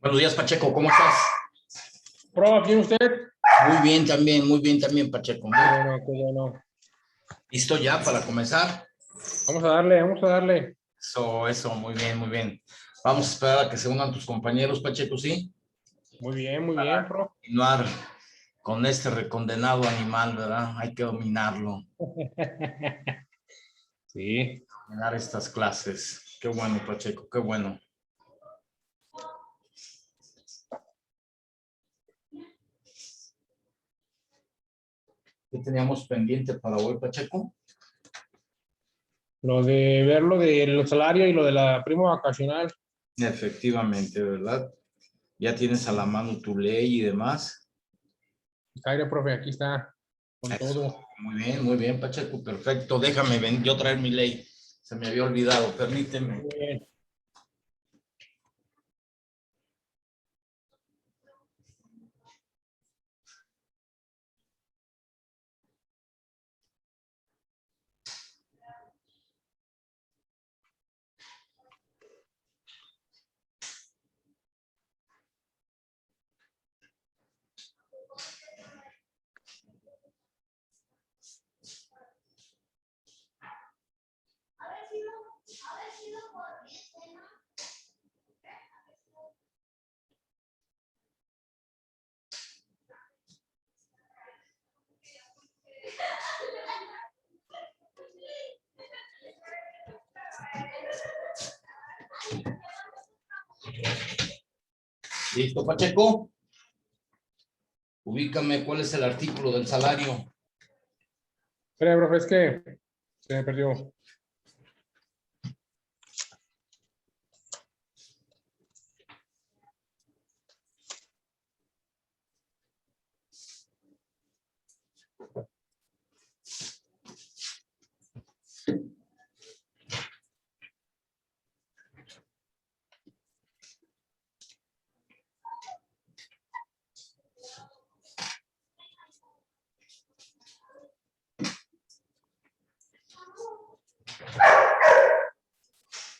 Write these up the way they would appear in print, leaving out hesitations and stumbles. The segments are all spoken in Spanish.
Buenos días, Pacheco, ¿cómo estás? Profe, ¿bien usted? Muy bien también, Pacheco. Bueno, qué bueno. ¿Listo ya para comenzar? Vamos a darle. Eso, muy bien, muy bien. Vamos a esperar a que se unan tus compañeros, Pacheco, ¿sí? Muy bien, Para profe. continuar con este recondenado animal, ¿verdad? Hay que dominarlo, Sí. dominar estas clases. Qué bueno, Pacheco, qué bueno. ¿Qué teníamos pendiente para hoy, Pacheco? Lo de ver lo del salario y lo de la prima vacacional. Efectivamente, ¿verdad? Ya tienes a la mano tu ley y demás. Aire, profe, aquí está con Eso, todo. muy bien, Pacheco, perfecto. Déjame yo traer mi ley. Se me había olvidado, permíteme. Muy bien. ¿Listo, Pacheco? Ubícame cuál es el artículo del salario. Espera, profe, es que se me perdió.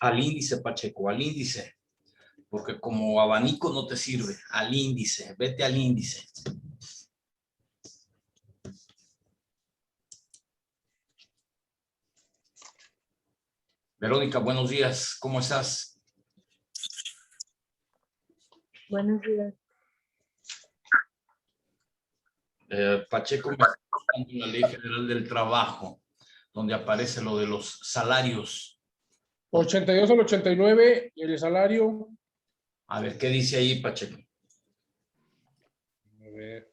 Al índice, Pacheco, al índice. Porque como abanico no te sirve. Al índice, vete al índice. Verónica, buenos días. ¿Cómo estás? Buenos días. Pacheco me está contando la Ley Federal del Trabajo, donde aparece lo de los salarios. 82 al 89 y el salario. A ver, ¿qué dice ahí, Pacheco? A ver.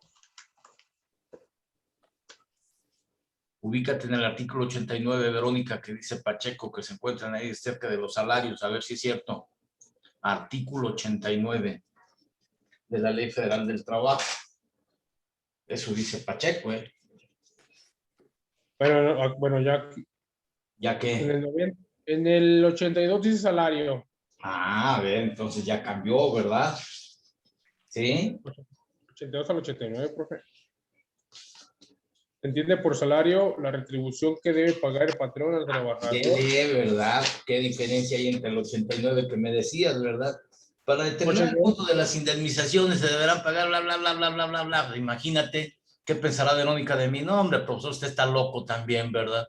Ubícate en el artículo 89, Verónica, que dice Pacheco, que se encuentran ahí cerca de los salarios, a ver si es cierto. Artículo 89 de la Ley Federal del Trabajo. Eso dice Pacheco, ¿eh? Bueno, ya Ya en que, el, en el 82 dice salario. a ver, entonces ya cambió, ¿verdad? ¿Sí? 82 al 89, profe. Se entiende por salario la retribución que debe pagar el patrón al trabajador. ¿Qué, verdad? ¿Qué diferencia hay entre el 89 que me decías, verdad? Para determinar el 82. monto de las indemnizaciones se deberán pagar, bla, bla, bla, bla, bla, bla, bla. Imagínate, ¿qué pensará Verónica de mí? No, hombre, profesor, usted está loco también, ¿verdad?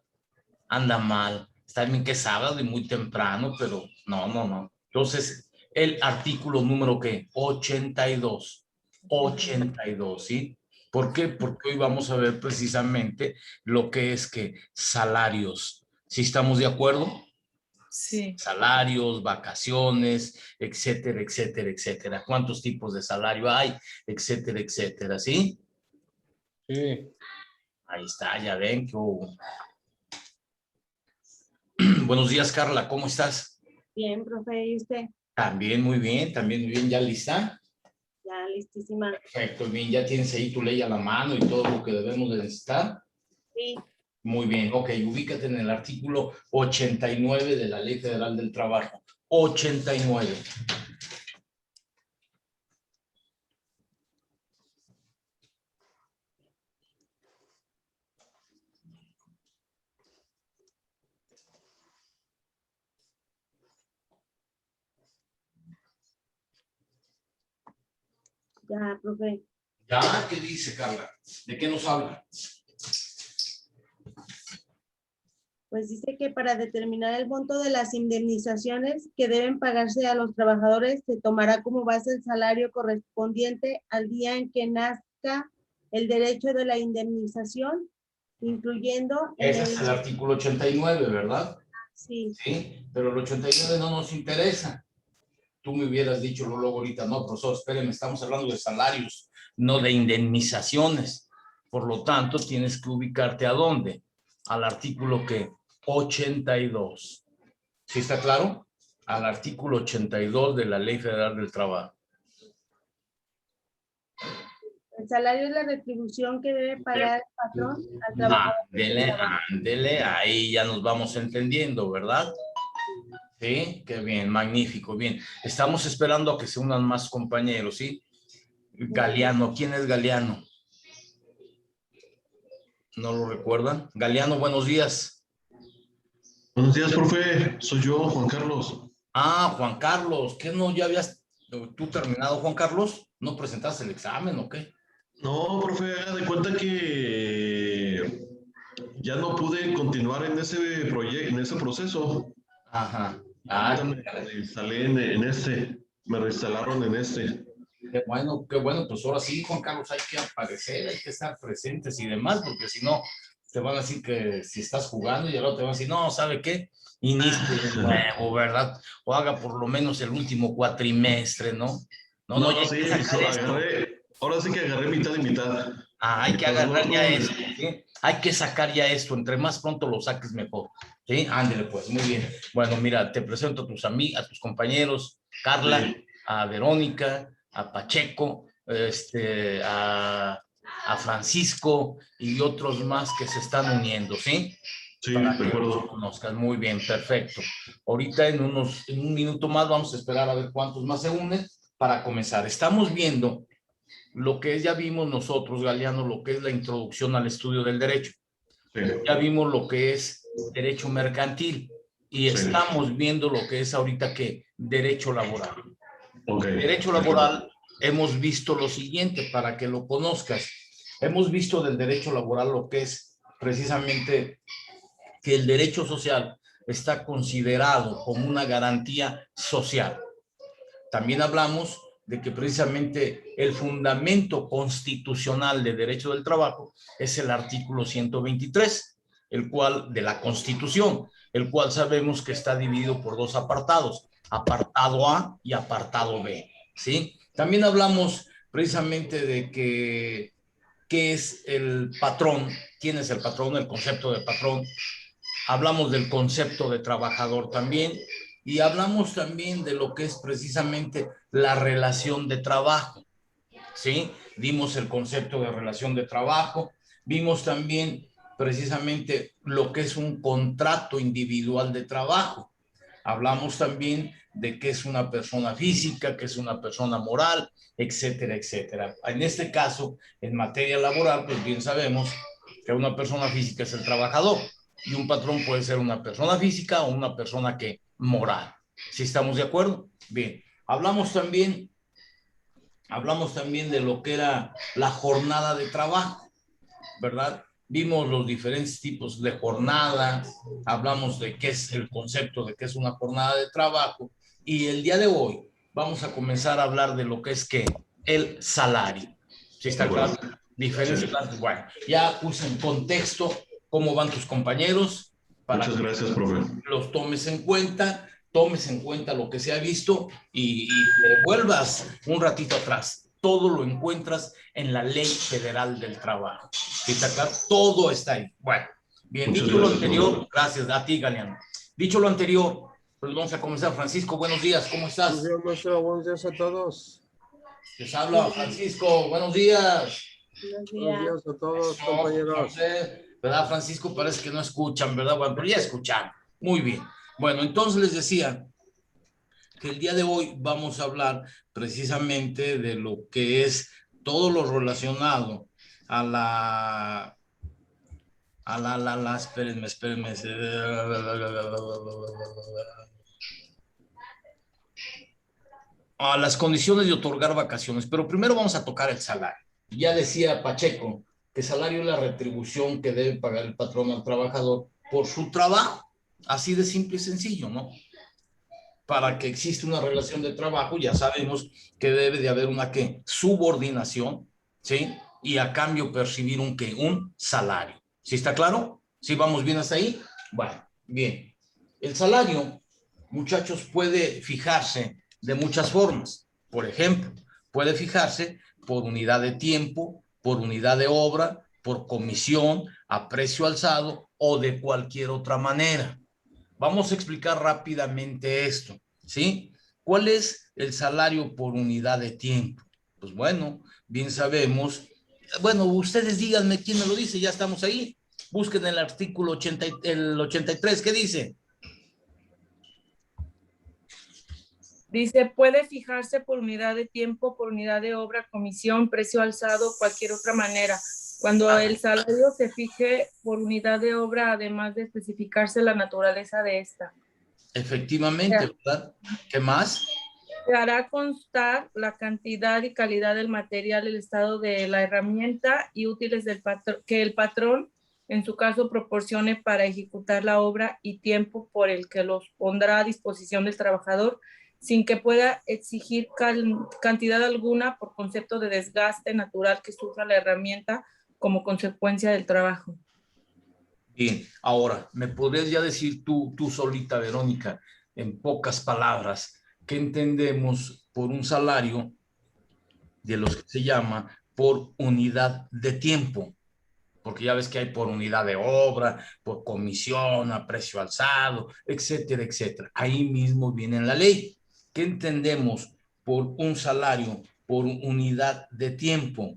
Anda mal. Está bien que es sábado y muy temprano, pero no, no, no. Entonces, el artículo número ¿qué? 82. 82, ¿sí? ¿Por qué? Porque hoy vamos a ver precisamente lo que es que salarios. ¿Sí estamos de acuerdo? Sí. Salarios, vacaciones, etcétera, etcétera, etcétera. ¿Cuántos tipos de salario hay? Etcétera, etcétera, ¿sí? Sí. Ahí está, ya ven que hubo. Buenos días, Carla, ¿cómo estás? Bien, profe, ¿y usted? También muy bien, ¿ya lista? Ya listísima. Perfecto, bien, ya tienes ahí tu ley a la mano y todo lo que debemos de necesitar. Sí. Muy bien, ok, ubícate en el artículo 89 de la Ley Federal del Trabajo. 89. Ya, profe. ¿Ya? ¿Qué dice, Carla? ¿De qué nos habla? Pues dice que para determinar el monto de las indemnizaciones que deben pagarse a los trabajadores, se tomará como base el salario correspondiente al día en que nazca el derecho de la indemnización, incluyendo en Ese es el artículo 89, ¿verdad? Sí, Sí, pero el 89 no nos interesa. Tú me hubieras dicho luego ahorita, no, profesor, espéreme, estamos hablando de salarios, no de indemnizaciones. Por lo tanto, tienes que ubicarte ¿a dónde? Al artículo que 82. ¿Sí está claro? Al artículo 82 de la Ley Federal del Trabajo. el salario es la retribución que debe pagar el patrón al trabajador. Ándele, ándele, ahí ya nos vamos entendiendo, ¿verdad? Sí, qué bien, magnífico, bien. Estamos esperando a que se unan más compañeros, ¿sí? Galeano, ¿quién es Galeano? ¿No lo recuerdan? Galeano, buenos días. Buenos días, profe. Soy yo, Juan Carlos. Ah, Juan Carlos, ¿qué no ya habías tú terminado, Juan Carlos? ¿No presentaste el examen o qué? No, profe, haga de cuenta que ya no pude continuar en ese proyecto, en ese proceso. Ajá. Ahorita Ah, me reinstalé en este. Me reinstalaron en este. qué bueno, pues ahora sí, Juan Carlos, hay que aparecer, hay que estar presentes y demás, porque si no, te van a decir que si estás jugando y luego te van a decir, no, ¿sabe qué? Inicie de nuevo, ¿verdad? O haga por lo menos el último cuatrimestre, ¿no? No, no, ya No, hay que sí, sacar esto. agarré. Ahora sí que agarré mitad y mitad. Ah, hay que Pero agarrar ya no, esto, ¿sí? Hay que sacar ya esto, entre más pronto lo saques mejor, ¿sí? Ándale pues, muy bien. Bueno, mira, te presento a tus amigos, a tus compañeros, Carla, sí, a Verónica, a Pacheco, a Francisco y otros más que se están uniendo, ¿sí? sí, Para de que los acuerdo. conozcas. Muy bien, perfecto. Ahorita en un minuto más vamos a esperar a ver cuántos más se unen para comenzar. Estamos viendo lo que ya vimos nosotros, Galeano, lo que es la introducción al estudio del derecho. Sí, Ya vimos lo que es derecho mercantil y sí. estamos viendo lo que es ahorita que derecho laboral. Ok. Derecho De acuerdo. laboral, hemos visto lo siguiente para que lo conozcas. Hemos visto del derecho laboral lo que es precisamente que el derecho social está considerado como una garantía social. También hablamos de que precisamente el fundamento constitucional de derecho del trabajo es el artículo 123, el cual de la Constitución, el cual sabemos que está dividido por dos apartados, apartado A y apartado B, ¿sí? También hablamos precisamente de que qué es el patrón, quién es el patrón, el concepto de patrón. Hablamos del concepto de trabajador también y hablamos también de lo que es precisamente la relación de trabajo, ¿sí? Dimos el concepto de relación de trabajo, vimos también precisamente lo que es un contrato individual de trabajo. Hablamos también de qué es una persona física, qué es una persona moral, etcétera, etcétera. En este caso, en materia laboral, pues bien sabemos que una persona física es el trabajador y un patrón puede ser una persona física o una persona que moral. ¿Sí estamos de acuerdo? Bien. Hablamos también de lo que era la jornada de trabajo, ¿verdad? Vimos los diferentes tipos de jornada, hablamos de qué es el concepto de qué es una jornada de trabajo y el día de hoy vamos a comenzar a hablar de lo que es que el salario. ¿Sí De está claro? acuerdo. Diferentes Sí. clases. Bueno, ya puse en contexto cómo van tus compañeros para Muchas que gracias, profe. los tomes en cuenta lo que se ha visto y te vuelvas un ratito atrás. Todo lo encuentras en la Ley Federal del Trabajo. ¿Sí está claro? Todo está ahí. Bueno, bien, Muchas dicho lo gracias, anterior, profe. gracias a ti, Galeano. Dicho lo anterior, pues vamos a comenzar. Francisco, buenos días, ¿cómo Buenos estás? días, maestro. Buenos días a todos. Les habla Francisco, buenos días. Buenos Buenos días. días a todos, No, pues no compañeros. sé, ¿verdad, Francisco? Parece que no escuchan, ¿verdad? Bueno, pero ya escuchan. Muy bien. Bueno, entonces les decía que el día de hoy vamos a hablar precisamente de lo que es todo lo relacionado a espérenme. a las condiciones de otorgar vacaciones, pero primero vamos a tocar el salario. Ya decía Pacheco que salario es la retribución que debe pagar el patrón al trabajador por su trabajo. Así de simple y sencillo, ¿no? Para que exista una relación de trabajo, ya sabemos que debe de haber una ¿qué? Subordinación, ¿sí? Y a cambio percibir un ¿qué? Un salario. ¿Sí está claro? ¿Sí vamos bien hasta ahí? Bueno, bien. El salario, muchachos, puede fijarse de muchas formas. Por ejemplo, puede fijarse por unidad de tiempo, por unidad de obra, por comisión, a precio alzado o de cualquier otra manera. Vamos a explicar rápidamente esto, ¿sí? ¿Cuál es el salario por unidad de tiempo? Pues bueno, bien sabemos. Bueno, ustedes díganme quién me lo dice, ya estamos ahí. Busquen el artículo 80, el 83, ¿qué dice? Dice, puede fijarse por unidad de tiempo, por unidad de obra, comisión, precio alzado, cualquier otra manera. Cuando el salario se fije por unidad de obra, además de especificarse la naturaleza de esta. Efectivamente, ¿verdad? ¿Qué más? Se hará constar la cantidad y calidad del material, el estado de la herramienta y útiles del que el patrón, en su caso, proporcione para ejecutar la obra y tiempo por el que los pondrá a disposición del trabajador, sin que pueda exigir cantidad alguna por concepto de desgaste natural que sufra la herramienta como consecuencia del trabajo. Bien, ahora, ¿me podrías ya decir tú solita, Verónica, en pocas palabras, qué entendemos por un salario de los que se llama por unidad de tiempo? Porque ya ves que hay por unidad de obra, por comisión, a precio alzado, etcétera, etcétera. Ahí mismo viene en la ley. ¿Qué entendemos por un salario por unidad de tiempo?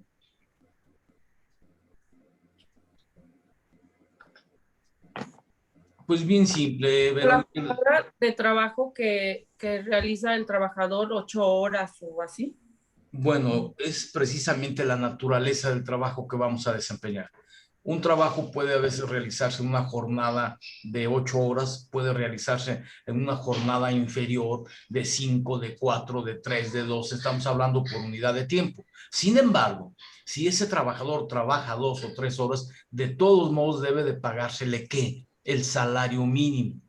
Pues bien simple, La Verónica. hora de trabajo que realiza el trabajador, 8 horas o así. Bueno, es precisamente la naturaleza del trabajo que vamos a desempeñar. Un trabajo puede a veces realizarse en una jornada de 8 horas, puede realizarse en una jornada inferior de 5, de 4, de 3, de 2. Estamos hablando por unidad de tiempo. Sin embargo, si ese trabajador trabaja 2 o 3 horas, de todos modos debe de pagársele ¿qué? El salario mínimo,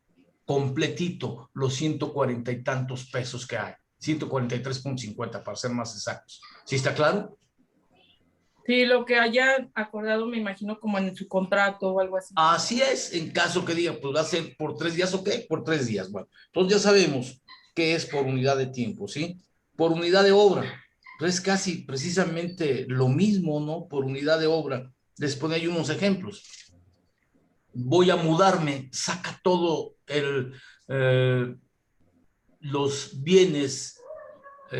completito, los 140 y tantos pesos que hay. 143.50 para ser más exactos. ¿Sí está claro? Sí, lo que haya acordado, me imagino, como en su contrato o algo así. Así es, en caso que diga, pues va a ser por 3 días, ok, por 3 días. Bueno, entonces ya sabemos qué es por unidad de tiempo, ¿sí? Por unidad de obra, pues es casi precisamente lo mismo, ¿no? Por unidad de obra. Les pongo ahí unos ejemplos. Voy a mudarme, saca todo los bienes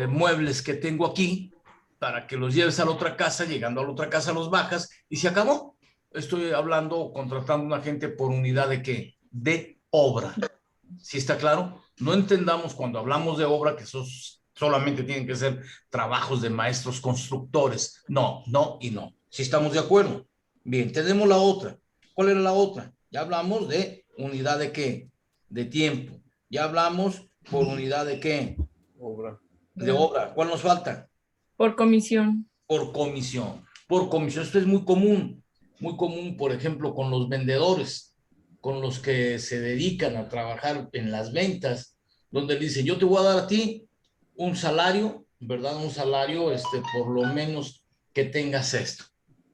muebles que tengo aquí para que los lleves a la otra casa, llegando a la otra casa los bajas y se acabó. Estoy hablando, contratando a una gente por unidad de ¿qué? De obra. ¿Sí está claro? No entendamos cuando hablamos de obra que esos solamente tienen que ser trabajos de maestros constructores. No, no y no. ¿Sí estamos de acuerdo? Bien, tenemos la otra. ¿Cuál era la otra? Ya hablamos de unidad de ¿qué? De tiempo. Ya hablamos por unidad de ¿qué? Obra. De obra. ¿Cuál nos falta? Por comisión. Por comisión. Por comisión. Esto es muy común, por ejemplo, con los vendedores, con los que se dedican a trabajar en las ventas, donde dicen, yo te voy a dar a ti un salario, ¿verdad? Un salario, por lo menos que tengas esto,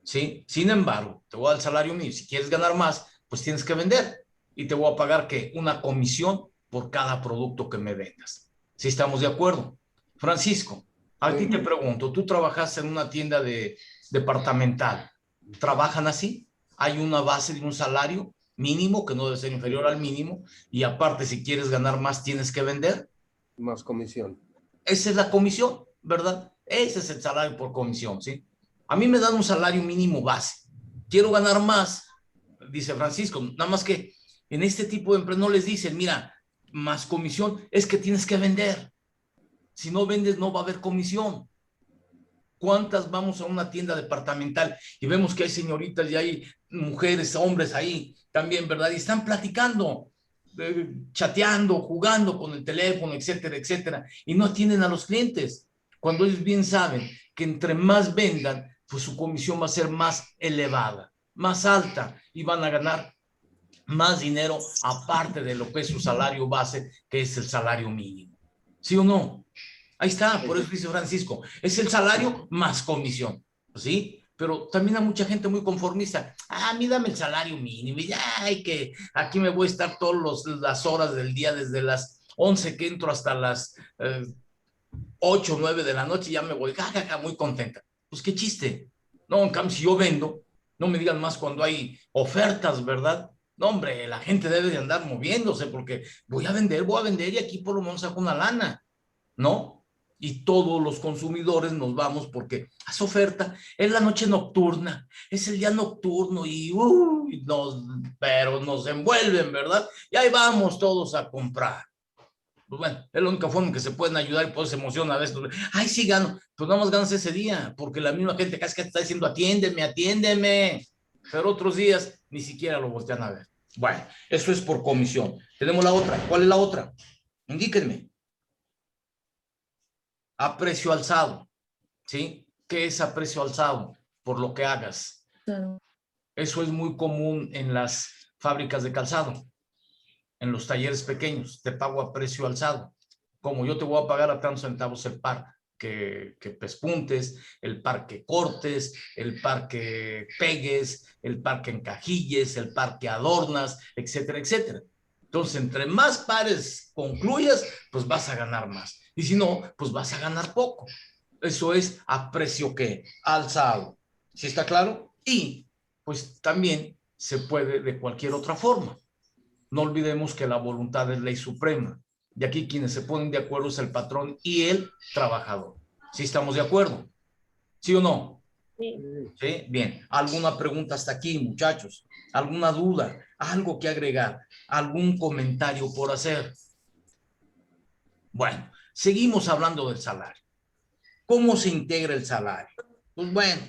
¿sí? Sin embargo, te voy a dar el salario mío. Si quieres ganar más, pues tienes que vender y te voy a pagar que una comisión por cada producto que me vendas. ¿Sí estamos de acuerdo? Francisco, a ti te pregunto, tú trabajas en una tienda departamental, ¿trabajan así? ¿Hay una base de un salario mínimo que no debe ser inferior al mínimo? Y aparte, si quieres ganar más, tienes que vender. Más comisión. Esa es la comisión, ¿verdad? Ese es el salario por comisión, ¿sí? A mí me dan un salario mínimo base. Quiero ganar más, dice Francisco, nada más que en este tipo de empresas no les dicen, mira, más comisión, es que tienes que vender. Si no vendes, no va a haber comisión. ¿Cuántas vamos a una tienda departamental y vemos que hay señoritas y hay mujeres, hombres ahí también, ¿verdad? Y están platicando. chateando, jugando con el teléfono, etcétera, etcétera, y no atienden a los clientes, cuando ellos bien saben que entre más vendan, pues su comisión va a ser más elevada, más alta, y van a ganar más dinero aparte de lo que es su salario base, que es el salario mínimo. ¿Sí o no? Ahí está, por eso dice Francisco, es el salario más comisión, ¿sí? Pero también hay mucha gente muy conformista. A mí dame el salario mínimo, y ya, hay que, aquí me voy a estar todas las horas del día, desde las 11 que entro hasta las 8 o 9 de la noche, y ya me voy, jajaja, muy contenta. Pues qué chiste. No, en cambio, si yo vendo, no me digan más cuando hay ofertas, ¿verdad? No, hombre, la gente debe de andar moviéndose, porque voy a vender, y aquí por lo menos saco una lana, ¿no? Y todos los consumidores nos vamos porque hace oferta, es la noche nocturna, es el día nocturno, y pero nos envuelven, ¿verdad? Y ahí vamos todos a comprar. Pues bueno, es la única forma en que se pueden ayudar, y pues se emociona a veces. Ay, sí gano, pues nada más ganas ese día, porque la misma gente casi que te está diciendo, atiéndeme, atiéndeme. Pero otros días ni siquiera lo voltean a ver. Bueno, eso es por comisión. Tenemos la otra. ¿Cuál es la otra? Indíquenme. A precio alzado, ¿sí? ¿Qué es a precio alzado? Por lo que hagas. Claro. Eso es muy común en las fábricas de calzado, en los talleres pequeños. Te pago a precio alzado. Como yo te voy a pagar a tantos centavos el par que pespuntes, el par que cortes, el par que pegues, el par que encajilles, el par que adornas, etcétera, etcétera. Entonces, entre más pares concluyas, pues vas a ganar más. Y si no, pues vas a ganar poco. Eso es a precio ¿qué? Alzado. ¿Sí está claro? Y pues también se puede de cualquier otra forma. No olvidemos que la voluntad es ley suprema. Y aquí quienes se ponen de acuerdo es el patrón y el trabajador. ¿Sí estamos de acuerdo? ¿Sí o no? Sí. ¿Sí? Bien. ¿Alguna pregunta hasta aquí, muchachos? ¿Alguna duda? ¿Algo que agregar? ¿Algún comentario por hacer? Bueno, seguimos hablando del salario. ¿Cómo se integra el salario? Pues bueno,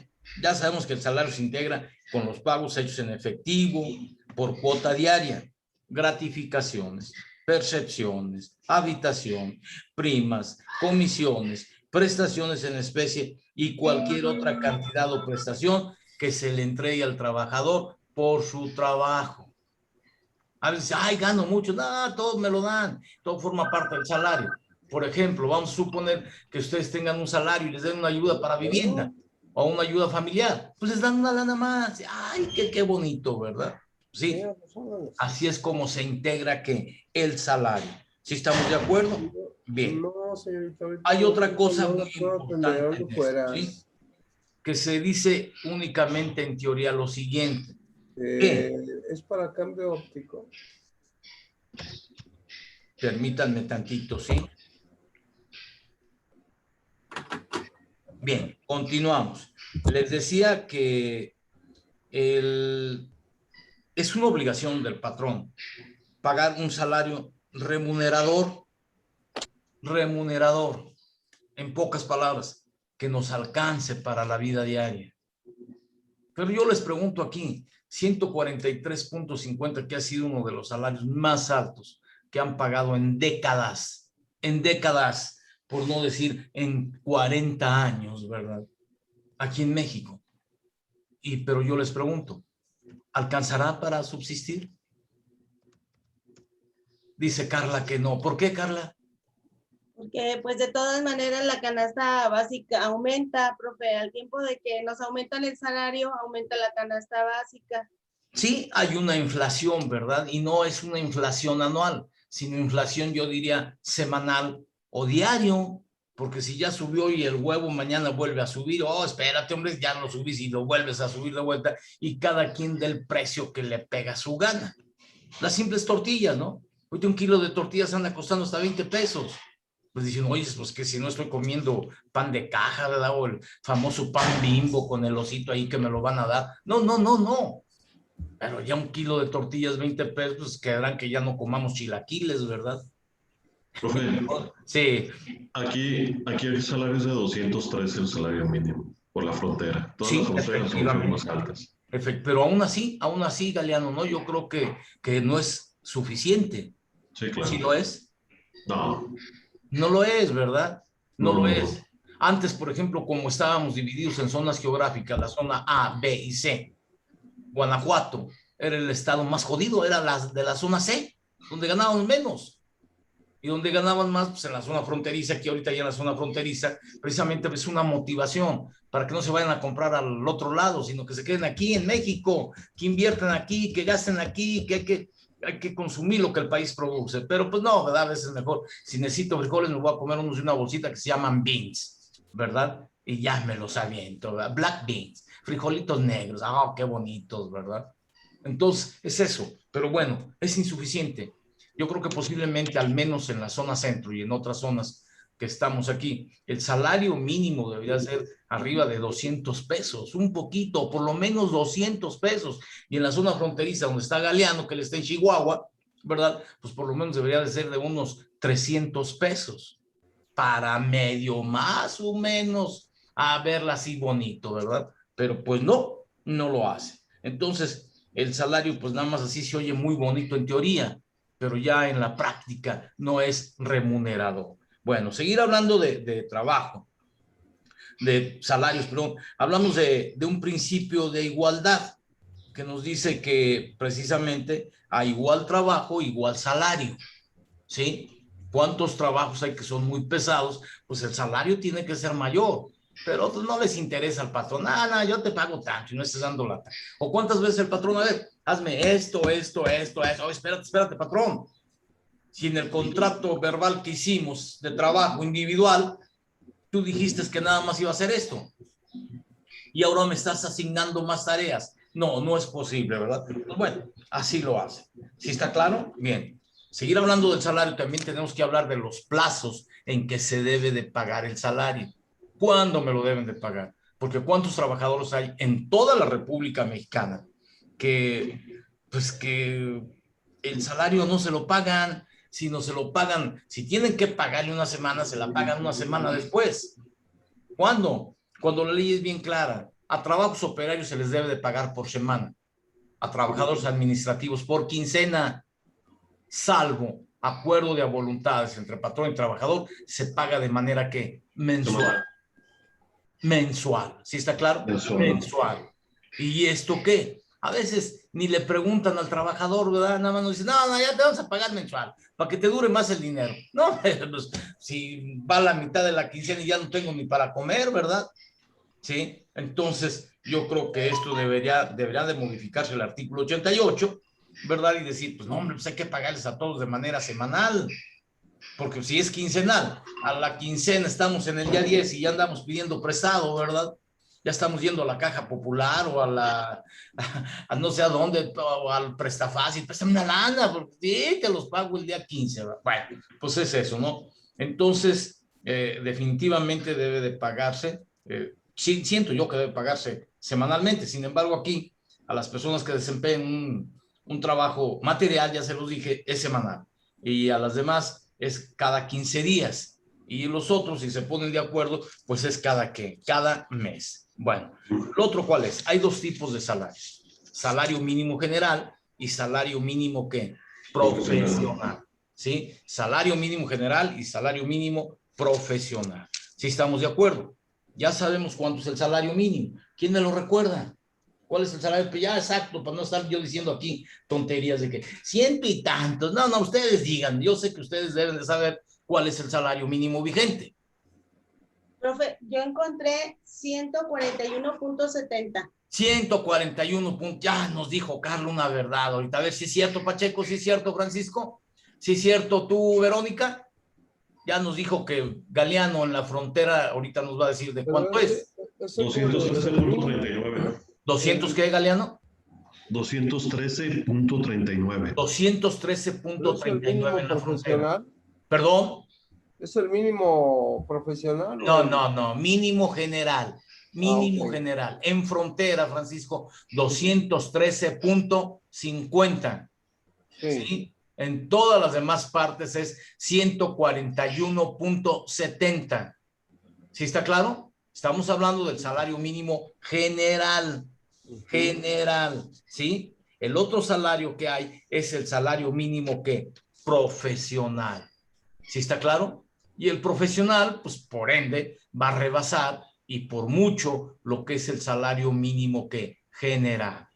ya sabemos que el salario se integra con los pagos hechos en efectivo, por cuota diaria, gratificaciones, percepciones, habitación, primas, comisiones, prestaciones en especie y cualquier otra cantidad o prestación que se le entregue al trabajador por su trabajo. A veces, ay, gano mucho. No, todos me lo dan. Todo forma parte del salario. Por ejemplo, vamos a suponer que ustedes tengan un salario y les den una ayuda para vivienda o una ayuda familiar. Pues les dan una lana más. Ay, qué bonito, ¿verdad? Sí. Así es como se integra que el salario. ¿Sí estamos de acuerdo? Bien. Hay otra cosa muy importante, ¿sí? Que se dice únicamente en teoría lo siguiente. Es para cambio óptico. Permítanme tantito, ¿sí? Bien, continuamos. Les decía que es una obligación del patrón pagar un salario remunerador, en pocas palabras, que nos alcance para la vida diaria. Pero yo les pregunto aquí, 143.50, que ha sido uno de los salarios más altos que han pagado en décadas, por no decir en 40 años, ¿verdad? Aquí en México. Pero yo les pregunto, ¿alcanzará para subsistir? Dice Carla que no. ¿Por qué, Carla? Porque pues de todas maneras la canasta básica aumenta, profe, al tiempo de que nos aumentan el salario, aumenta la canasta básica. Sí, hay una inflación, ¿verdad? Y no es una inflación anual, sino inflación, yo diría, semanal o diario, porque si ya subió y el huevo mañana vuelve a subir, oh, espérate, hombre, ya lo subís y lo vuelves a subir de vuelta, y cada quien del precio que le pega su gana. Las simples tortillas, ¿no? Hoy un kilo de tortillas anda costando hasta 20 pesos. Pues dicen, oye, pues que si no estoy comiendo pan de caja, ¿verdad? O el famoso pan Bimbo con el osito ahí que me lo van a dar. No. Pero ya un kilo de tortillas, 20 pesos, pues quedarán que ya no comamos chilaquiles, ¿verdad? Profe, sí. Aquí hay salarios de 213 el salario mínimo por la frontera. Todas las fronteras son más altas. Pero aún así, Galeano, ¿no? Yo creo que no es suficiente. Sí, ¿Sí claro. lo es? No. No lo es, ¿verdad? No No, lo no, es. Antes, por ejemplo, como estábamos divididos en zonas geográficas, la zona A, B y C, Guanajuato era el estado más jodido, era de la zona C, donde ganaban menos. Y donde ganaban más, pues en la zona fronteriza, que ahorita ya en la zona fronteriza, precisamente es una motivación para que no se vayan a comprar al otro lado, sino que se queden aquí en México, que inviertan aquí, que gasten aquí, que hay que consumir lo que el país produce. Pero pues no, ¿verdad? A veces mejor, si necesito frijoles, me voy a comer unos de una bolsita que se llaman beans, ¿verdad? Y ya me los aviento, ¿verdad? Black beans, frijolitos negros, qué bonitos, ¿verdad? Entonces, es eso, pero bueno, es insuficiente. Yo creo que posiblemente, al menos en la zona centro y en otras zonas que estamos aquí, el salario mínimo debería ser arriba de 200 pesos, un poquito, por lo menos 200 pesos. Y en la zona fronteriza donde está Galeano, que él está en Chihuahua, ¿verdad? Pues por lo menos debería de ser de unos 300 pesos para medio más o menos a verla así bonito, ¿verdad? Pero pues no, no lo hace. Entonces, el salario pues nada más así se oye muy bonito en teoría, pero ya en la práctica no es remunerador. Bueno, seguir hablando de trabajo, de salarios, perdón, hablamos de un principio de igualdad que nos dice que precisamente a igual trabajo, igual salario, ¿sí? ¿Cuántos trabajos hay que son muy pesados? Pues el salario tiene que ser mayor, pero a otros no les interesa al patrón. No, yo te pago tanto y no estás dando lata. O cuántas veces el patrón, a ver, hazme esto. Oh, espérate, patrón. Si en el contrato verbal que hicimos de trabajo individual, tú dijiste que nada más iba a hacer esto y ahora me estás asignando más tareas. No, no es posible, ¿verdad? Pues bueno, así lo hace. ¿Sí está claro? Bien. Seguir hablando del salario, también tenemos que hablar de los plazos en que se debe de pagar el salario. ¿Cuándo me lo deben de pagar? Porque ¿cuántos trabajadores hay en toda la República Mexicana que el salario no se lo pagan, sino se lo pagan, si tienen que pagarle una semana, se la pagan una semana después? ¿Cuándo? Cuando la ley es bien clara. A trabajos operarios se les debe de pagar por semana, a trabajadores administrativos por quincena, salvo acuerdo de voluntades entre patrón y trabajador, se paga de manera que mensual. Mensual, ¿sí está claro? Mensual. ¿Y esto qué? A veces ni le preguntan al trabajador, ¿verdad? Nada más nos dicen, no, ya te vamos a pagar mensual, para que te dure más el dinero. No, pues, si va la mitad de la quincena y ya no tengo ni para comer, ¿verdad? ¿Sí? Entonces, yo creo que esto debería de modificarse el artículo 88, ¿verdad? Y decir, pues no, hombre, pues hay que pagarles a todos de manera semanal, porque si es quincenal, a la quincena estamos en el día 10 y ya andamos pidiendo prestado, ¿verdad? Ya estamos yendo a la Caja Popular o a no sé a dónde, o al Prestafácil, préstame una lana, porque sí, te los pago el día 15, ¿verdad? Bueno, pues es eso, ¿no? Entonces, definitivamente debe de pagarse, sí, siento yo que debe pagarse semanalmente. Sin embargo, aquí a las personas que desempeñan un trabajo material, ya se los dije, es semanal, y a las demás es cada 15 días, y los otros, si se ponen de acuerdo, pues es cada mes. Bueno, ¿lo otro cuál es? Hay dos tipos de salarios: salario mínimo general y salario mínimo ¿qué? Profesional, ¿sí? Salario mínimo general y salario mínimo profesional. ¿Sí estamos de acuerdo? Ya sabemos cuánto es el salario mínimo. ¿Quién me lo recuerda? ¿Cuál es el salario? Pues ya exacto, para no estar yo diciendo aquí tonterías de que ciento y tantos. No, ustedes digan. Yo sé que ustedes deben de saber cuál es el salario mínimo vigente. Profe, yo encontré 141.70. 141 puntos. Ya nos dijo Carlos una verdad ahorita. A ver si es cierto, Pacheco, si es cierto, Francisco, si es cierto, tú, Verónica. Ya nos dijo que Galeano en la frontera ahorita nos va a decir de cuánto es. 213.39. ¿200 qué, Galeano? 213.39. 213.39 en la frontera. ¿Perdón? ¿Es el mínimo profesional? No, mínimo general. Mínimo general. En frontera, Francisco, 213.50. ¿Sí? En todas las demás partes es 141.70. ¿Sí está claro? Estamos hablando del salario mínimo general. General, ¿sí? El otro salario que hay es el salario mínimo que profesional. ¿Sí está claro? Y el profesional, pues por ende, va a rebasar y por mucho lo que es el salario mínimo que genera.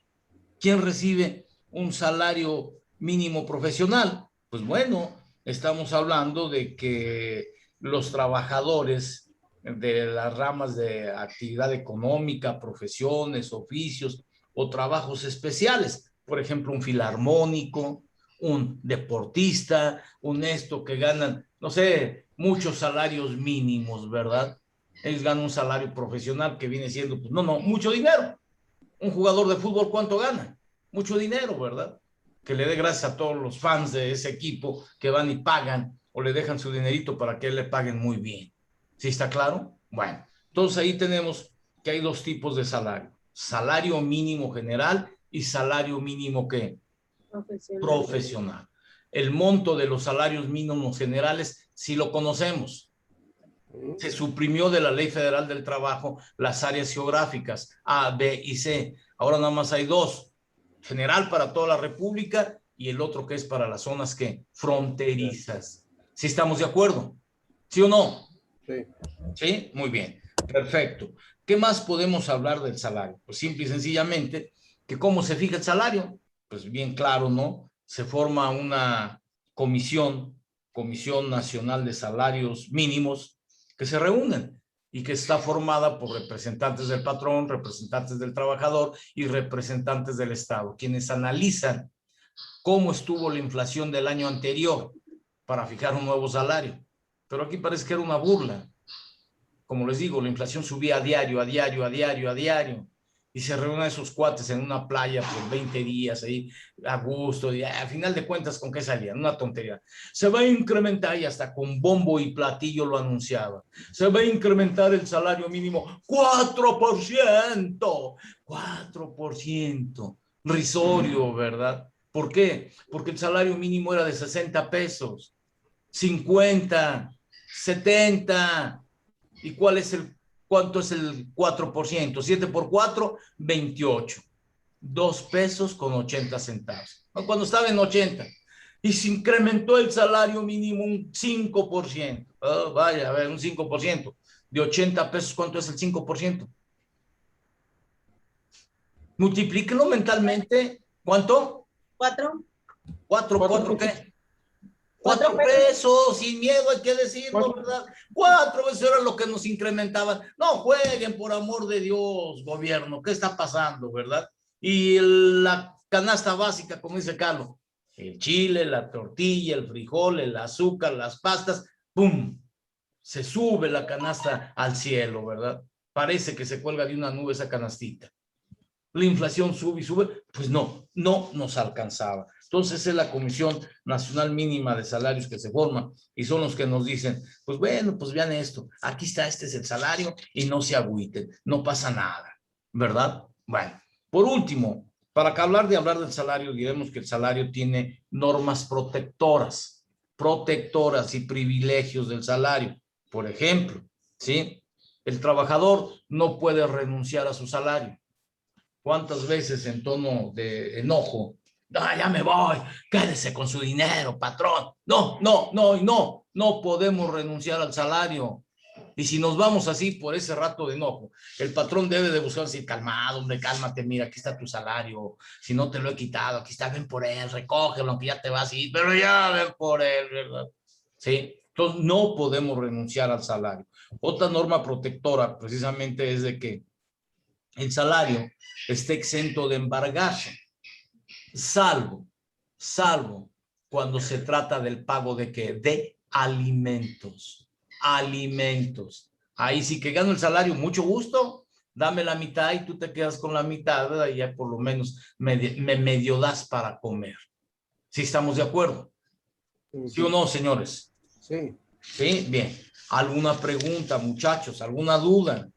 ¿Quién recibe un salario mínimo profesional? Pues bueno, estamos hablando de que los trabajadores de las ramas de actividad económica, profesiones, oficios o trabajos especiales, por ejemplo, un filarmónico, un deportista, un esto que ganan, no sé, muchos salarios mínimos, ¿verdad? Ellos ganan un salario profesional que viene siendo, pues, no, mucho dinero. Un jugador de fútbol, ¿cuánto gana? Mucho dinero, ¿verdad? Que le dé gracias a todos los fans de ese equipo que van y pagan o le dejan su dinerito para que le paguen muy bien. ¿Sí está claro? Bueno, entonces ahí tenemos que hay dos tipos de salario. Salario mínimo general y salario mínimo ¿qué? Profesional. El monto de los salarios mínimos generales, si lo conocemos. Se suprimió de la Ley Federal del Trabajo las áreas geográficas A, B y C. Ahora nada más hay dos. General para toda la República y el otro que es para las zonas que fronterizas. ¿Sí estamos de acuerdo? ¿Sí o no? Sí. ¿Sí? Muy bien. Perfecto. ¿Qué más podemos hablar del salario? Pues simple y sencillamente que cómo se fija el salario. Pues bien claro, ¿no? Se forma una Comisión Nacional de Salarios Mínimos que se reúnen y que está formada por representantes del patrón, representantes del trabajador y representantes del Estado, quienes analizan cómo estuvo la inflación del año anterior para fijar un nuevo salario. Pero aquí parece que era una burla. Como les digo, la inflación subía a diario, y se reúnen esos cuates en una playa por 20 días ahí a gusto, y a final de cuentas, ¿con qué salían? Una tontería. Se va a incrementar, y hasta con bombo y platillo lo anunciaba, se va a incrementar el salario mínimo 4%, 4%, risorio, ¿verdad? ¿Por qué? Porque el salario mínimo era de 60 pesos, 50, 70, ¿y cuánto es el 4%? 7 por 4, 28. 2 pesos con 80 centavos. Cuando estaba en 80. Y se incrementó el salario mínimo un 5%. Oh, vaya, a ver, un 5%. De 80 pesos, ¿cuánto es el 5%? Multiplíquenlo mentalmente. ¿Cuánto? 4. ¿Cuatro qué? 4 pesos, sin miedo hay que decirlo, ¿verdad? 4, eso era lo que nos incrementaban. No jueguen, por amor de Dios, gobierno, ¿qué está pasando, verdad? Y la canasta básica, como dice Carlos, el chile, la tortilla, el frijol, el azúcar, las pastas, ¡pum! Se sube la canasta al cielo, ¿verdad? Parece que se cuelga de una nube esa canastita. La inflación sube y sube, pues no nos alcanzaba. Entonces es la Comisión Nacional Mínima de Salarios que se forma y son los que nos dicen, pues bueno, pues vean esto, aquí está, este es el salario y no se agüiten, no pasa nada, ¿verdad? Bueno, por último, para que hablar del salario, diremos que el salario tiene normas protectoras y privilegios del salario. Por ejemplo, ¿sí? El trabajador no puede renunciar a su salario. ¿Cuántas veces en tono de enojo? Ya me voy, quédese con su dinero, patrón. No podemos renunciar al salario. Y si nos vamos así por ese rato de enojo, el patrón debe de buscar así, calmado, hombre, cálmate, mira, aquí está tu salario, si no te lo he quitado, aquí está, ven por él, recógelo, aunque ya te vas a ir, pero ya ven por él, ¿verdad? ¿Sí? Entonces no podemos renunciar al salario. Otra norma protectora precisamente es de que el salario esté exento de embargarse, salvo cuando se trata del pago de ¿qué? De alimentos. Ahí sí que gano el salario, mucho gusto, dame la mitad y tú te quedas con la mitad, ¿verdad? Y ya por lo menos me medio das para comer. ¿Sí estamos de acuerdo? ¿Sí o no, señores? Sí. Sí, bien. ¿Alguna pregunta, muchachos? ¿Alguna duda?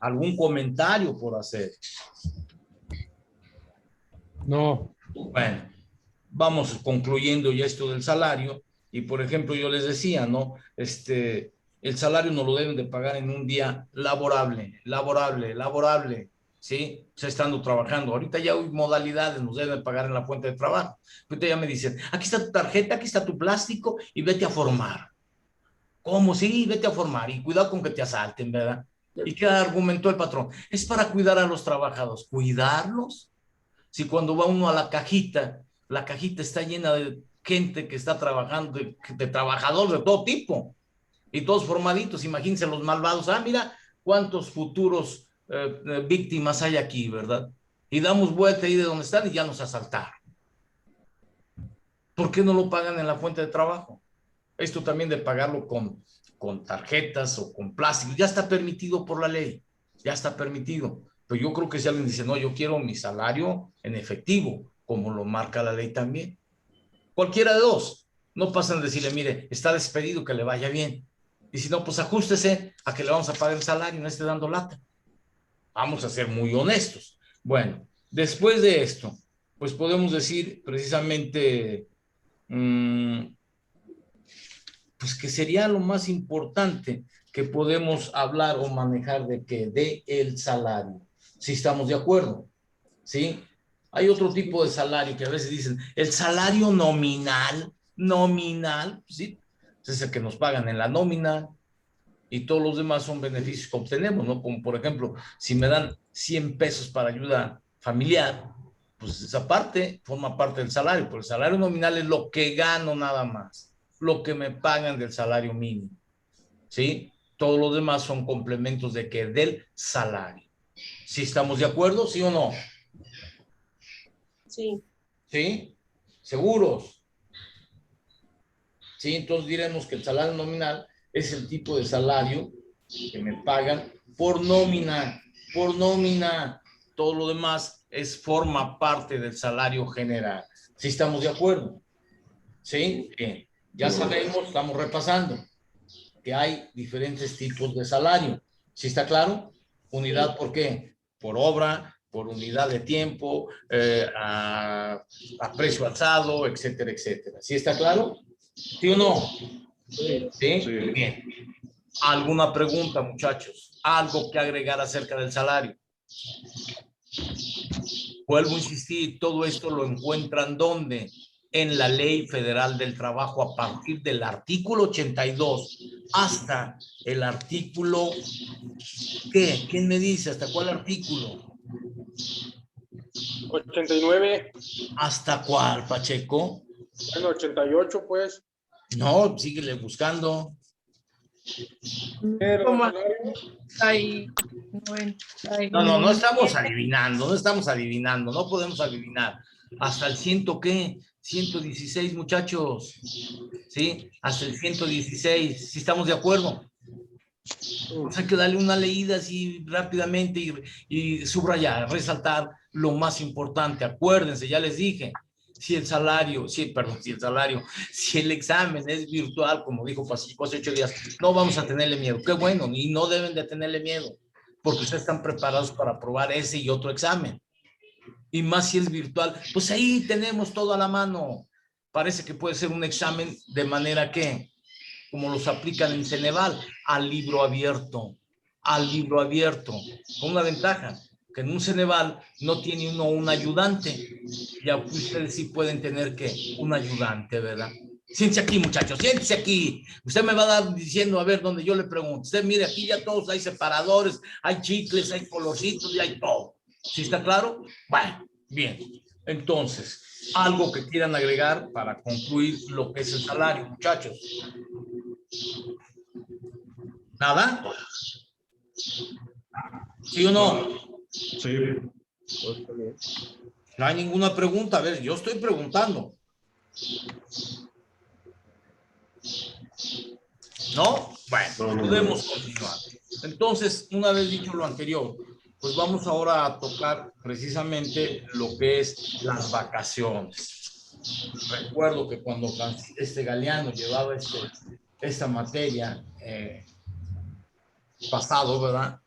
¿Algún comentario por hacer? No. Bueno, vamos concluyendo ya esto del salario. Y por ejemplo, yo les decía, ¿no? El salario no lo deben de pagar en un día laborable. ¿sí? O sea, estando trabajando. Ahorita ya hay modalidades, nos deben pagar en la fuente de trabajo. Ahorita ya me dicen, aquí está tu tarjeta, aquí está tu plástico y vete a formar. ¿Cómo? Sí, vete a formar y cuidado con que te asalten, ¿verdad? ¿Y qué argumentó el patrón? Es para cuidar a los trabajadores. ¿Cuidarlos? Si cuando va uno a la cajita está llena de gente que está trabajando, de trabajadores de todo tipo, y todos formaditos, imagínense los malvados, mira cuántos futuros víctimas hay aquí, ¿verdad? Y damos vuelta ahí de donde están y ya nos asaltaron. ¿Por qué no lo pagan en la fuente de trabajo? Esto también de pagarlo con tarjetas o con plástico, ya está permitido por la ley, ya está permitido. Pero yo creo que si alguien dice, no, yo quiero mi salario en efectivo, como lo marca la ley también. Cualquiera de dos. No pasan a decirle, mire, está despedido, que le vaya bien. Y si no, pues ajústese a que le vamos a pagar el salario, no esté dando lata. Vamos a ser muy honestos. Bueno, después de esto, pues podemos decir precisamente, pues que sería lo más importante que podemos hablar o manejar de el salario, si estamos de acuerdo, ¿sí? Hay otro tipo de salario que a veces dicen, el salario nominal, ¿sí? Es el que nos pagan en la nómina y todos los demás son beneficios que obtenemos, ¿no? Como por ejemplo, si me dan 100 pesos para ayuda familiar, pues esa parte forma parte del salario, pero el salario nominal es lo que gano nada más, lo que me pagan del salario mínimo, ¿sí? Todos los demás son complementos de que del salario. ¿Sí estamos de acuerdo? ¿Sí o no? Sí. ¿Sí? ¿Seguros? ¿Sí? Entonces diremos que el salario nominal es el tipo de salario que me pagan por nómina, todo lo demás forma parte del salario general. ¿Sí estamos de acuerdo? ¿Sí? Bien. Ya sabemos, estamos repasando que hay diferentes tipos de salario. ¿Sí está claro? Unidad, ¿por qué? Por obra, por unidad de tiempo, a precio alzado, etcétera, etcétera. ¿Sí está claro? ¿Sí o no? Sí. ¿Sí? Sí. Bien. ¿Alguna pregunta, muchachos? ¿Algo que agregar acerca del salario? Vuelvo a insistir, todo esto lo encuentran ¿dónde? En la Ley Federal del Trabajo, a partir del artículo 82 hasta el artículo, ¿qué? ¿Quién me dice? ¿Hasta cuál artículo? 89, ¿Hasta cuál, Pacheco? bueno, 88, pues. No, síguele buscando. Pero Como salario, hay No estamos adivinando, no podemos adivinar. ¿Hasta el 100 qué? 116, muchachos. ¿Sí? Hasta el 116, ¿sí estamos de acuerdo? Pues hay que darle una leída así rápidamente y subrayar, resaltar lo más importante. Acuérdense, ya les dije, si el examen es virtual, como dijo Pacheco hace 8 días, no vamos a tenerle miedo. Qué bueno, y no deben de tenerle miedo, porque ustedes están preparados para aprobar ese y otro examen. Y más si es virtual, pues ahí tenemos todo a la mano. Parece que puede ser un examen de manera que, como los aplican en Ceneval, al libro abierto, con una ventaja, que en un Ceneval no tiene uno un ayudante, ya ustedes sí pueden tener que un ayudante, ¿verdad? Siéntese aquí, muchachos, siéntese aquí. Usted me va a dar diciendo, a ver, donde yo le pregunto. Usted mire, aquí ya todos hay separadores, hay chicles, hay colorcitos y hay todo. ¿Sí está claro? Bueno, bien. Entonces, algo que quieran agregar para concluir lo que es el salario, muchachos. ¿Nada? ¿Sí o no? Sí. No hay ninguna pregunta. A ver, yo estoy preguntando. ¿No? Bueno, podemos continuar. Entonces, una vez dicho lo anterior, pues vamos ahora a tocar precisamente lo que es las vacaciones. Recuerdo que cuando Galeano llevaba esta materia pasado, ¿verdad?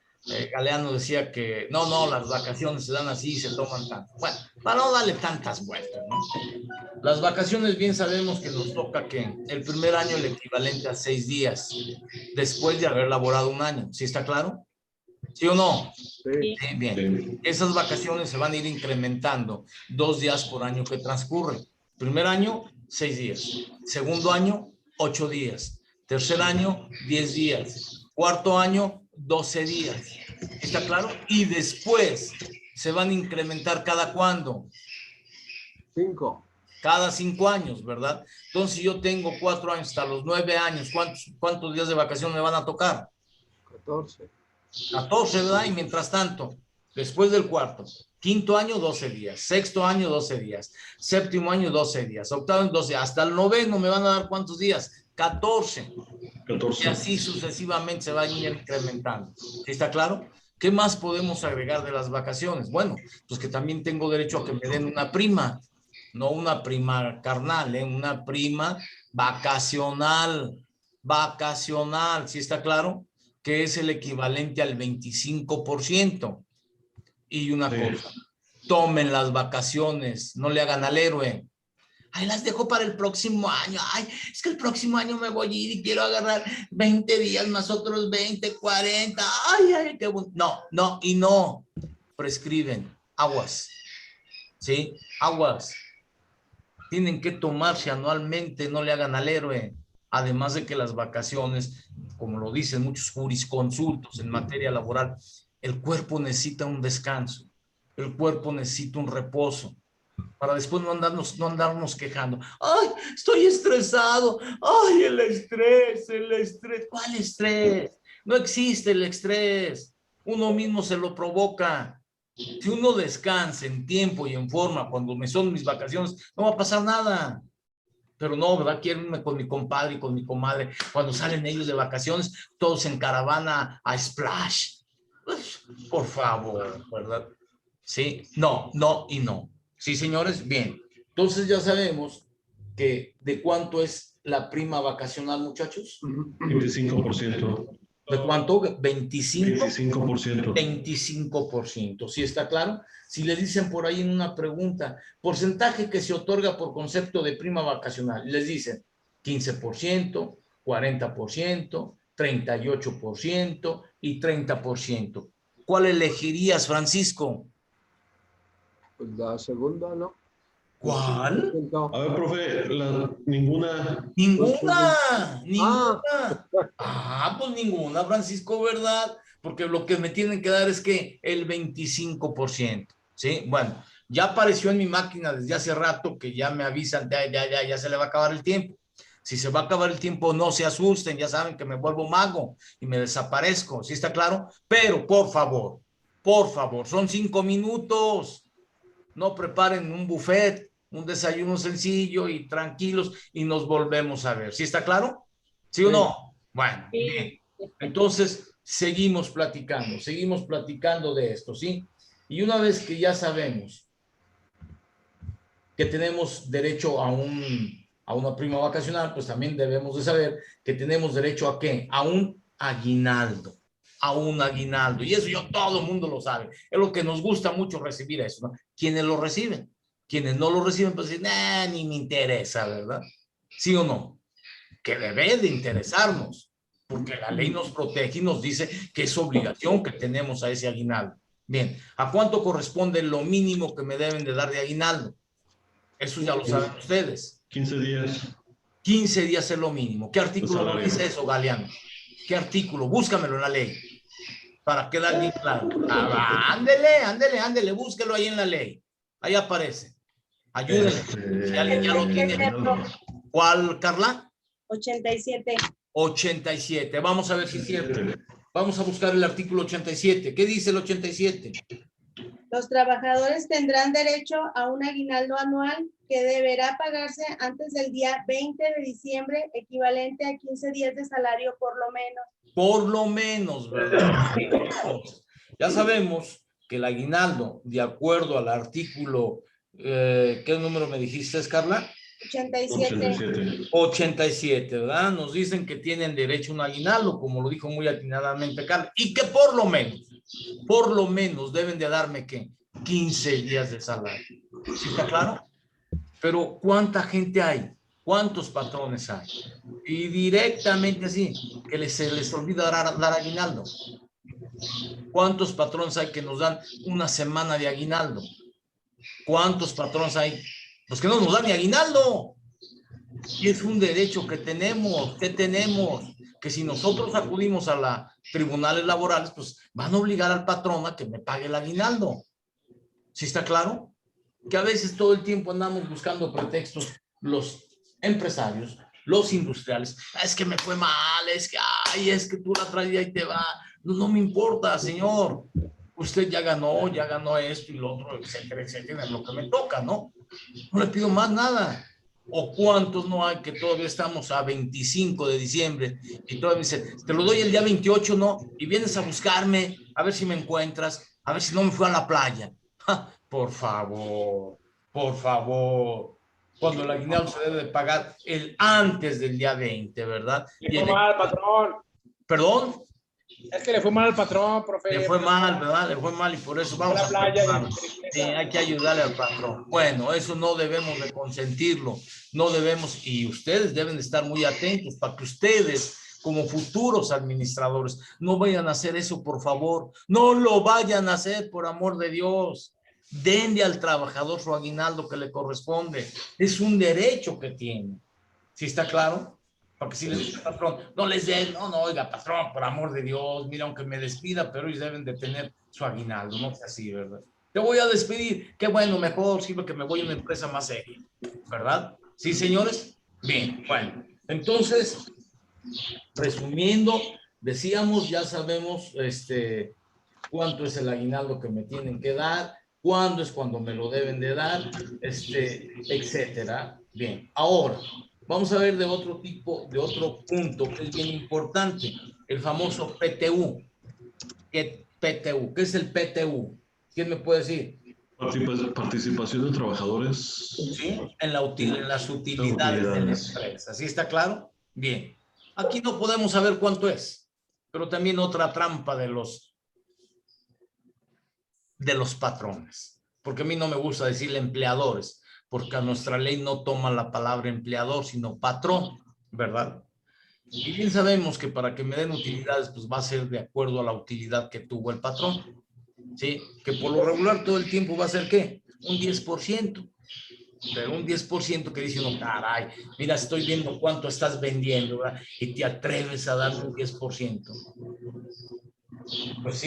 Galeano decía que no, las vacaciones se dan así y se toman tanto. Bueno, para no darle tantas vueltas, ¿no? Las vacaciones bien sabemos que nos toca que el primer año el equivalente a 6 días, después de haber laborado un año. ¿Sí está claro? ¿Sí o no? Sí. Sí, bien. Esas vacaciones se van a ir incrementando 2 días por año que transcurre. Primer año, 6 días. Segundo año, 8 días. Tercer año, 10 días. Cuarto año, 12 días. ¿Está claro? Y después se van a incrementar cada cuándo. 5. Cada 5 años, ¿verdad? Entonces, si yo tengo 4 años hasta los 9 años, ¿cuántos días de vacación me van a tocar? 14. 14, ¿verdad? Y mientras tanto, después del cuarto, quinto año, 12 días, sexto año, 12 días, séptimo año, 12 días, octavo año, 12, hasta el noveno me van a dar ¿cuántos días? 14. 14. Y así sucesivamente se va a ir incrementando. ¿Sí está claro? ¿Qué más podemos agregar de las vacaciones? Bueno, pues que también tengo derecho a que me den una prima, no una prima carnal, una prima vacacional, ¿sí está claro? Que es el equivalente al 25%. Y una Sí. cosa, tomen las vacaciones, no le hagan al héroe. Ay, las dejo para el próximo año. Ay, es que el próximo año me voy a ir y quiero agarrar 20 días más otros 20, 40. Ay, qué bueno. No, no y no. Prescriben. Aguas. ¿Sí? Aguas. Tienen que tomarse anualmente, no le hagan al héroe. Además de que las vacaciones, como lo dicen muchos jurisconsultos en materia laboral, el cuerpo necesita un descanso. El cuerpo necesita un reposo. Para después no andarnos quejando. Ay, estoy estresado. Ay, el estrés. ¿Cuál estrés? No existe el estrés. Uno mismo se lo provoca. Si uno descansa en tiempo y en forma cuando me son mis vacaciones, no va a pasar nada. Pero no, ¿verdad? Quiero irme con mi compadre y con mi comadre. Cuando salen ellos de vacaciones, todos en caravana a Splash. Pues, por favor, ¿verdad? Sí, no, no y no. Sí, señores, bien. Entonces ya sabemos que de cuánto es la prima vacacional, muchachos. 25%. ¿De cuánto? 25. 25%. 25%. ¿Sí está claro? Si le dicen por ahí en una pregunta, porcentaje que se otorga por concepto de prima vacacional, les dicen 15%, 40%, 38% y 30%. ¿Cuál elegirías, Francisco? Pues la segunda, ¿no? ¿Cuál? A ver, profe, ninguna. Ninguna, Ah. ninguna. Pues ninguna, Francisco, ¿verdad? Porque lo que me tienen que dar es que el 25%, ¿sí? Bueno, ya apareció en mi máquina desde hace rato que ya me avisan, ya se le va a acabar el tiempo. Si se va a acabar el tiempo, no se asusten, ya saben que me vuelvo mago y me desaparezco, ¿sí está claro? Pero, por favor, son 5 minutos. No preparen un buffet, un desayuno sencillo y tranquilos y nos volvemos a ver. ¿Sí está claro? ¿Sí o no? Bueno, bien. Entonces, seguimos platicando de esto, ¿sí? Y una vez que ya sabemos que tenemos derecho a una prima vacacional, pues también debemos de saber que tenemos derecho a ¿qué? A un aguinaldo. Y eso todo el mundo lo sabe. Es lo que nos gusta mucho recibir eso, ¿no? Quienes lo reciben. Quienes no lo reciben, pues dicen, ni me interesa, ¿verdad? ¿Sí o no? Que debe de interesarnos, porque la ley nos protege y nos dice que es obligación que tenemos a ese aguinaldo. Bien, ¿a cuánto corresponde lo mínimo que me deben de dar de aguinaldo? Eso ya lo saben ustedes. 15 días. 15 días es lo mínimo. ¿Qué artículo dice eso, Galeano? ¿Qué artículo? Búscamelo en la ley. Para quedar bien claro. Ándele, búsquelo ahí en la ley. Ahí aparece. Ayúdenle. Si alguien ya lo tiene. ¿Cuál, Carla? 87. 87. Vamos a ver si es cierto. Vamos a buscar el artículo 87. ¿Qué dice el 87? Los trabajadores tendrán derecho a un aguinaldo anual que deberá pagarse antes del día 20 de diciembre, equivalente a 15 días de salario por lo menos. Por lo menos, ¿verdad? Ya sabemos que el aguinaldo, de acuerdo al artículo, ¿qué número me dijiste, Carla? 87. 87, ¿verdad? Nos dicen que tienen derecho a un aguinaldo, como lo dijo muy atinadamente Carla, y que por lo menos deben de darme, ¿qué? 15 días de salario. ¿Sí está claro? Pero ¿cuánta gente hay? ¿Cuántos patrones hay? Y directamente así, que se les olvida dar aguinaldo. ¿Cuántos patrones hay que nos dan una semana de aguinaldo? ¿Cuántos patrones hay? Los que no nos dan ni aguinaldo. Y es un derecho que tenemos, que si nosotros acudimos a los tribunales laborales, pues van a obligar al patrón a que me pague el aguinaldo. ¿Sí está claro? Que a veces todo el tiempo andamos buscando pretextos los empresarios, los industriales. Es que me fue mal, es que tú la traías y te va. No me importa, señor. Usted ya ganó esto y lo otro, etcétera, etcétera, es lo que me toca, ¿no? No le pido más nada. ¿O cuántos no hay que todavía estamos a 25 de diciembre y todavía dice, te lo doy el día 28, ¿no? Y vienes a buscarme, a ver si me encuentras, a ver si no me fui a la playa. ¡Ja! Por favor, cuando el aguinaldo se debe de pagar antes del día 20, ¿verdad? Le fue mal, patrón. ¿Perdón? Es que le fue mal al patrón, profe. Le fue mal, ¿verdad? Le fue mal y por eso vamos a playa. Sí, hay que ayudarle al patrón. Bueno, eso no debemos de consentirlo, no debemos, y ustedes deben de estar muy atentos para que ustedes, como futuros administradores, no vayan a hacer eso, por favor. No lo vayan a hacer, por amor de Dios. Denle al trabajador su aguinaldo que le corresponde. Es un derecho que tiene. ¿Sí está claro? Porque si les dice patrón, no les den, no, oiga, patrón, por amor de Dios, mira, aunque me despida, pero ellos deben de tener su aguinaldo, no sea así, ¿verdad? Te voy a despedir, qué bueno, mejor sirve que me voy a una empresa más seria, ¿verdad? ¿Sí, señores? Bien, bueno, entonces, resumiendo, decíamos, ya sabemos cuánto es el aguinaldo que me tienen que dar, cuándo es cuando me lo deben de dar, etcétera. Bien, ahora, vamos a ver de otro punto que es bien importante, el famoso PTU. ¿Qué es el PTU? ¿Quién me puede decir? Participación de trabajadores. Sí, en las utilidades de la empresa. ¿Sí está claro? Bien. Aquí no podemos saber cuánto es, pero también otra trampa de los patrones, porque a mí no me gusta decirle empleadores, porque a nuestra ley no toma la palabra empleador, sino patrón, ¿verdad? Y bien sabemos que para que me den utilidades, pues va a ser de acuerdo a la utilidad que tuvo el patrón, ¿sí? Que por lo regular todo el tiempo va a ser, ¿qué? Un 10%. Pero un 10% que dice uno, caray, mira, estoy viendo cuánto estás vendiendo, ¿verdad? Y te atreves a darle un 10%. Pues sí.